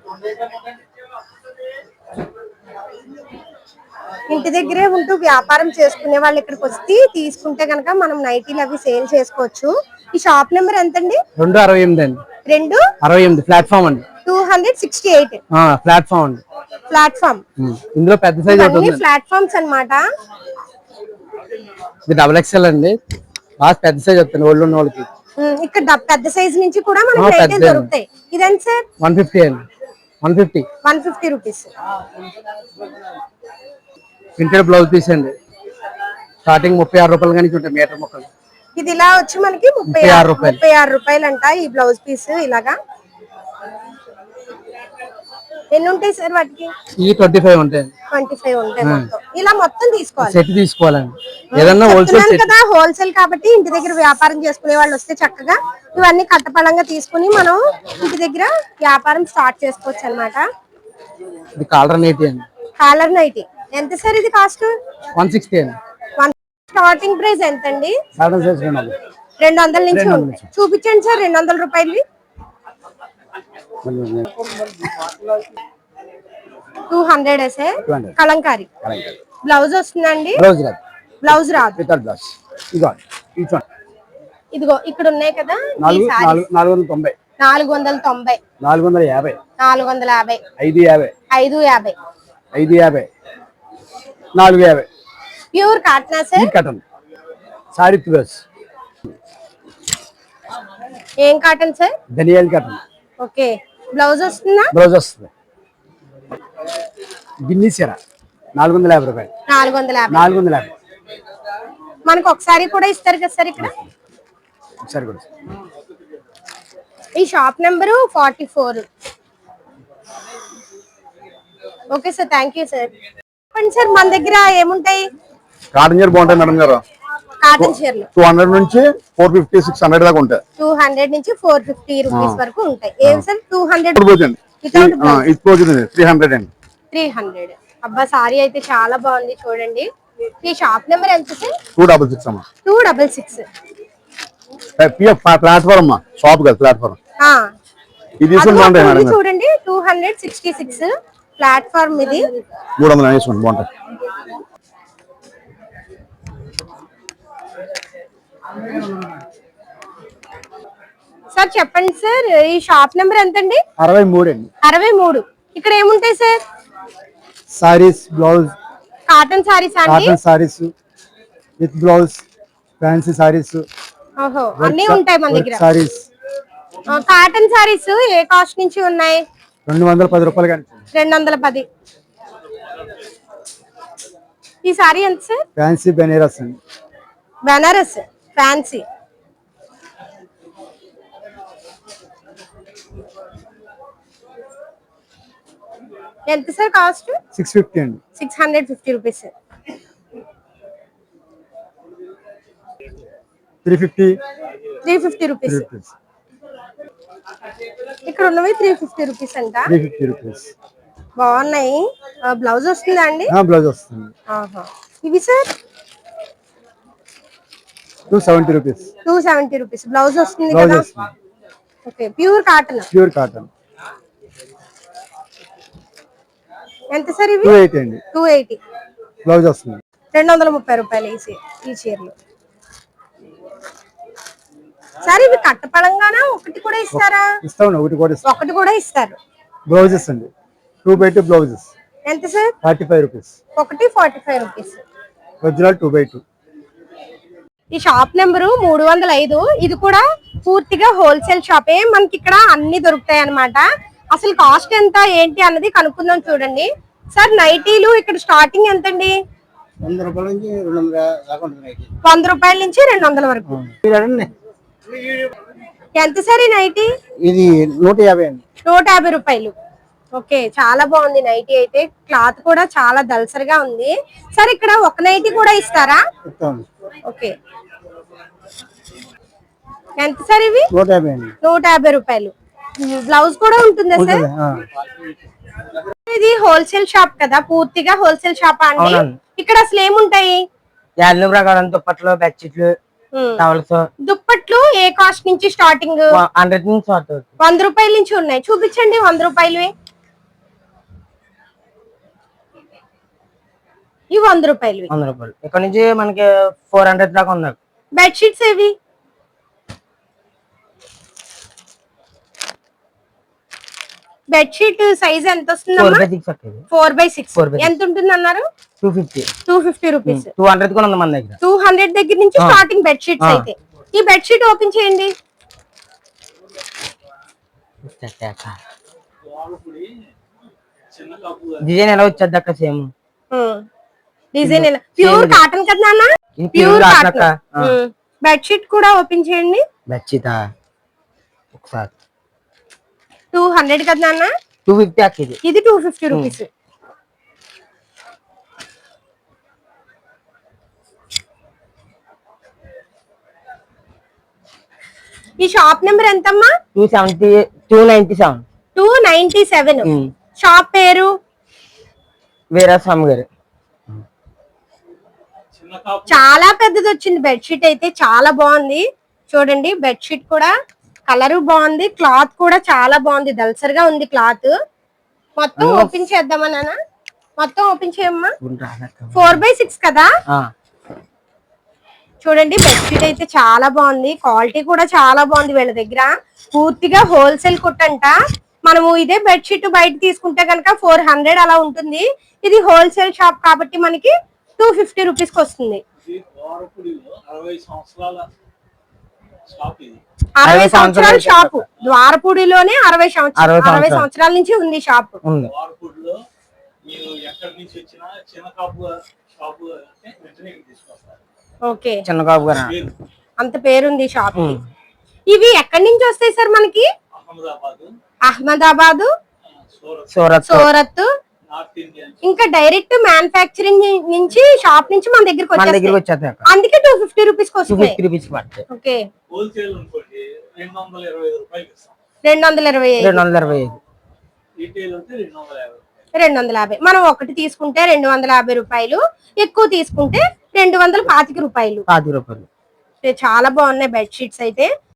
[SPEAKER 1] ఇంటి దగ్గరే ఉంటూ వ్యాపారం చేసుకునే వాళ్ళు ఇక్కడికి వచ్చి తీసుకుంటే గనక మనం నైటీలు అవి సేల్ చేసుకోవచ్చు. ఈ షాప్ నెంబర్ ఎంతండి?
[SPEAKER 2] 268 అండి.
[SPEAKER 1] 268
[SPEAKER 2] ప్లాట్ఫామ్ అండి.
[SPEAKER 1] 268
[SPEAKER 2] ప్లాట్ఫామ్ అండి.
[SPEAKER 1] ప్లాట్ఫామ్.
[SPEAKER 2] ఇందులో పెద్ద సైజ్ ఉంటుంది.
[SPEAKER 1] ప్లాట్ఫామ్స్ అన్నమాట.
[SPEAKER 2] ఇది XXL అండి. బాగా పెద్ద సైజ్ వస్తుంది ఓల్డ్ ఉన్న వాళ్ళకి.
[SPEAKER 1] ఇక్కడ పెద్ద సైజ్ నుంచి కూడా మనకి నైటీలు దొరుకుతాయి. ఇదేంటి సార్?
[SPEAKER 2] 150 అండి.
[SPEAKER 1] 150 రూపీస్.
[SPEAKER 2] ప్రింటెడ్ బ్లౌజ్ పీస్ అండి. స్టార్టింగ్ 36 రూపాయలు కానీ ఉంటాయి మీటర్ ముక్కలు.
[SPEAKER 1] ఇది ఇలా వచ్చి మనకి 36 రూపాయలు అంట ఈ బ్లౌజ్ పీస్. ఇలాగా ఎన్ని ఉంటాయి సార్ వాటికి?
[SPEAKER 6] ఈ 25 ఉంటాయి.
[SPEAKER 1] 25 ఉంటాయి మొత్తం. ఇలా మొత్తం తీసుకోవాలి.
[SPEAKER 6] సెట్ తీసుకోవాలండి. ఏదన్నా
[SPEAKER 1] చెప్తున్నాను కదా హోల్సేల్ కాబట్టి ఇంటి దగ్గర వ్యాపారం చేసుకునే వాళ్ళు వస్తే చక్కగా ఇవన్నీ కట్టపళంగా తీసుకుని మనం ఇంటి దగ్గర వ్యాపారం స్టార్ట్ చేసుకోవచ్చు అన్నమాట.
[SPEAKER 6] ఇది కాలర్ నైటీ అండి.
[SPEAKER 1] కాలర్ నైటీ ఎంత సార్ ఇది కాస్ట్?
[SPEAKER 6] 160 అండి.
[SPEAKER 1] స్టార్టింగ్ ప్రైస్ ఎంత అండి?
[SPEAKER 2] 200
[SPEAKER 1] నుంచి ఉంటాయి. చూపించండి సార్ 200 రూపాయలు. 200 సార్. కలంకారీ బ్లౌజ్ వస్తుందండి? బ్లౌజ్ రాదు. ఇదిగో ఇక్కడ ఉన్నాయి కదా
[SPEAKER 2] 490
[SPEAKER 1] 490
[SPEAKER 2] 450
[SPEAKER 1] 450
[SPEAKER 2] 550
[SPEAKER 1] 550
[SPEAKER 2] 550 450
[SPEAKER 1] ప్యూర్ కాటనా సార్?
[SPEAKER 2] కాటన్ సారీ ప్లస్
[SPEAKER 1] ఏం కాటన్ సార్?
[SPEAKER 2] ధనియాల కాటన్.
[SPEAKER 1] ఓకే బ్లౌజ్ వస్తుందా?
[SPEAKER 2] బ్లౌజ్ వస్తుంది. గిన్ని చీర 450 రూపాయలు. 450
[SPEAKER 1] మనకు ఒకసారి కూడా ఇస్తారు కదా సార్ ఇక్కడ?
[SPEAKER 2] ఒకసారి కూడా.
[SPEAKER 1] ఈ shop number 44. Okay sir, thank you sir. చెప్పండి సార్ మన దగ్గర ఏముంటాయి?
[SPEAKER 3] కాటన్ చీర బాగుంటాయి మేడం గారు.
[SPEAKER 1] కాటన్ చీరలు
[SPEAKER 3] 200 నుంచి 450 600 దాకా ఉంటాయి.
[SPEAKER 1] 200 నుంచి 450 రూపీస్ వరకు ఉంటాయి. ఏం సార్ 200?
[SPEAKER 3] ఇది 300 అండి.
[SPEAKER 1] 300. అబ్బా సారీ అయితే చాలా బాగుంది చూడండి. ఈ షాప్ నెంబర్ ఎంత సార్?
[SPEAKER 3] 266 అమ్మా.
[SPEAKER 1] 266.
[SPEAKER 3] ప్లాట్ఫామ్ షాప్ కదా ప్లాట్ఫామ్. ఇది
[SPEAKER 1] చూడండి 266 ప్లాట్ఫామ్. ఇది
[SPEAKER 3] 300 వేసుకోండి బాగుంటాయి.
[SPEAKER 1] సార్ చెప్పండి సార్ ఈ షాప్ నెంబర్ ఎంత అండి?
[SPEAKER 2] 63 అండి.
[SPEAKER 1] 63. ఇక్కడ ఏముంటాయి sir?
[SPEAKER 2] Saris, blouse,
[SPEAKER 1] cotton saris అండి?
[SPEAKER 2] Cotton saris with blouse, fancy saris.
[SPEAKER 1] ఓహో అన్నీ ఉంటాయి మన దగ్గర.
[SPEAKER 2] సారీస్
[SPEAKER 1] కాటన్ సారీస్ ఏ కాస్ట్ నుంచి ఉన్నాయి?
[SPEAKER 2] 210 రూపాయలు కానీ.
[SPEAKER 1] 210. ఈ సారీ ఎంత సార్?
[SPEAKER 2] ఫ్యాన్సీ బెనారస్ అండి.
[SPEAKER 1] బెనారస్ ఫ్యాన్సీ. ఎంత సార్ కాస్ట్?
[SPEAKER 2] 650 అండి.
[SPEAKER 1] 650 రూపీస్.
[SPEAKER 2] 350
[SPEAKER 1] రూపీస్. ఇక్కడ ఉన్నవి 350 రూపీస్ అంట.
[SPEAKER 2] 350 రూపీస్
[SPEAKER 1] బాగున్నాయి. బ్లౌజ్ వస్తుందా అండి?
[SPEAKER 2] బ్లౌజ్ వస్తుంది.
[SPEAKER 1] ఇవి సార్
[SPEAKER 2] 270 రూపీస్.
[SPEAKER 1] 270 రూపీస్ బ్లౌజ్ వస్తుంది కదా? Okay pure cotton.
[SPEAKER 2] Pure cotton.
[SPEAKER 1] ఎంత సార్ ఇవి?
[SPEAKER 2] 280 అండి.
[SPEAKER 1] 280
[SPEAKER 2] బ్లౌజ్ వస్తుంది.
[SPEAKER 1] 230 రూపాయలు ఈ చీరలు. సార్ ఇవి కట్టపడంగానా ఒకటి కూడా ఇస్తారా?
[SPEAKER 2] ఇస్తాం. ఒకటి కూడా
[SPEAKER 1] ఇస్తారు.
[SPEAKER 2] బ్లౌజెస్ అండి 2x2 బ్లౌజెస్.
[SPEAKER 1] ఎంత సార్?
[SPEAKER 2] 45 రూపీస్.
[SPEAKER 1] ఒకటి 45 రూపీస్.
[SPEAKER 2] Original 2x2.
[SPEAKER 1] ఈ షాప్ నెంబరు 305. ఇది కూడా పూర్తిగా హోల్సేల్ షాపే. మనకి ఇక్కడ అన్ని దొరుకుతాయి అన్నమాట. అసలు కాస్ట్ ఎంత ఏంటి అన్నది కనుక్కుందాం. చూడండి సార్ నైటీలు ఇక్కడ స్టార్టింగ్ ఎంత అండి?
[SPEAKER 2] 100 రూపాయల నుంచి 200 దాకా ఉంటుంది.
[SPEAKER 1] 100 రూపాయల నుంచి 200 వరకు. ఎంత సార్ ఈ నైటీ?
[SPEAKER 2] ఇది 150 అండి.
[SPEAKER 1] 150 రూపాయలు. ఓకే చాలా బాగుంది నైటీ అయితే. క్లాత్ కూడా చాలా దల్సరిగా ఉంది. సార్ ఇక్కడ ఒక నైటీ కూడా ఇస్తారా? ఓకే ఎంత సార్ ఇవి?
[SPEAKER 2] 150 అండి.
[SPEAKER 1] 150 రూపాయలు. బ్లౌజ్ కూడా ఉంటుందా సార్? ఇది హోల్సేల్ షాప్ కదా, పూర్తిగా హోల్సేల్ షాప్ అండి. ఇక్కడ అసలు ఏముంటాయి?
[SPEAKER 4] దుప్పట్లు, బెడ్షీట్లు,
[SPEAKER 1] దుప్పట్లు ఏ కాస్ట్ నుంచి స్టార్టింగ్?
[SPEAKER 4] 100 నుంచి స్టార్ట్ అవుతుంది.
[SPEAKER 1] 100 రూపాయల నుంచి ఉన్నాయి. చూపించండి 100 రూపాయలు. ఇవి 100 రూపాయలు.
[SPEAKER 4] 100 రూపాయలు. ఇక్కడ నుంచి మనకి 400 దాకా ఉన్నాయి.
[SPEAKER 1] బెడ్షీట్స్ ఏవి? బెడ్షీట్ సైజ్ ఎంత వస్తుంది? 4x6. ఎంత ఉంటుంది అన్నారు? 250 రూపీస్.
[SPEAKER 4] 200 కూడా ఉంది మన దగ్గర.
[SPEAKER 1] 200 దగ్గర నుంచి స్టార్టింగ్ బెడ్షీట్స్ అయితే. ఈ బెడ్షీట్ ఓపెన్ చేయండి.
[SPEAKER 4] డిజైన్ ఎలా వచ్చేది అక్క? సేమ్
[SPEAKER 1] డిజైన్ ఎలా? ప్యూర్ కాటన్ కదా నాన్న? Pure cotton. బెడ్షీట్ కూడా ఓపెన్ చేయండి.
[SPEAKER 4] బెడ్షీట్ ఒకసారి
[SPEAKER 1] 200 కదా నాన్న?
[SPEAKER 4] 250 అక్క ఇది.
[SPEAKER 1] ఇది 250 రూపీస్. ఈ షాప్ నెంబర్ ఎంతమ్మా?
[SPEAKER 4] 297.
[SPEAKER 1] 297. షాప్ పేరు
[SPEAKER 4] వీరాస్వామి గారు.
[SPEAKER 1] చాలా పెద్దది వచ్చింది. బెడ్షీట్ అయితే చాలా బాగుంది చూడండి. బెడ్షీట్ కూడా కలర్ బాగుంది, క్లాత్ కూడా చాలా బాగుంది, దల్సరిగా ఉంది క్లాత్. మొత్తం ఓపెన్ చేద్దామా నాన్న? మొత్తం ఓపెన్ చేయమ్మా. 4x6 కదా. చూడండి బెడ్షీట్ అయితే చాలా బాగుంది, క్వాలిటీ కూడా చాలా బాగుంది. వీళ్ళ దగ్గర పూర్తిగా హోల్సేల్ కుట్టంట. మనము ఇదే బెడ్షీట్ బయట తీసుకుంటే కనుక 400 అలా ఉంటుంది. ఇది హోల్సేల్ షాప్ కాబట్టి మనకి 250 రూపీస్ కి వస్తుంది. 60 సంవత్సరాల షాపు. ద్వారపూడిలోనే 60 సంవత్సరాల నుంచి ఉంది షాప్. ఓకే, అంత పేరుంది షాప్. ఇవి ఎక్కడి నుంచి వస్తాయి సార్ మనకి? అహ్మదాబాద్, సూరత్, ఇంకా డైరెక్ట్ మ్యానుఫ్యాక్చరింగ్ నుంచి షాప్ నుంచి మన దగ్గరికి వచ్చేస్తాయి. అందుకే 250 రూపీస్ కి వస్తుంది. ఓకే, 225. మనం ఒకటి తీసుకుంటే 250 రూపాయలు, ఎక్కువ తీసుకుంటే 225 రూపాయలు. చాలా బాగున్నాయి బెడ్షీట్స్ అయితే.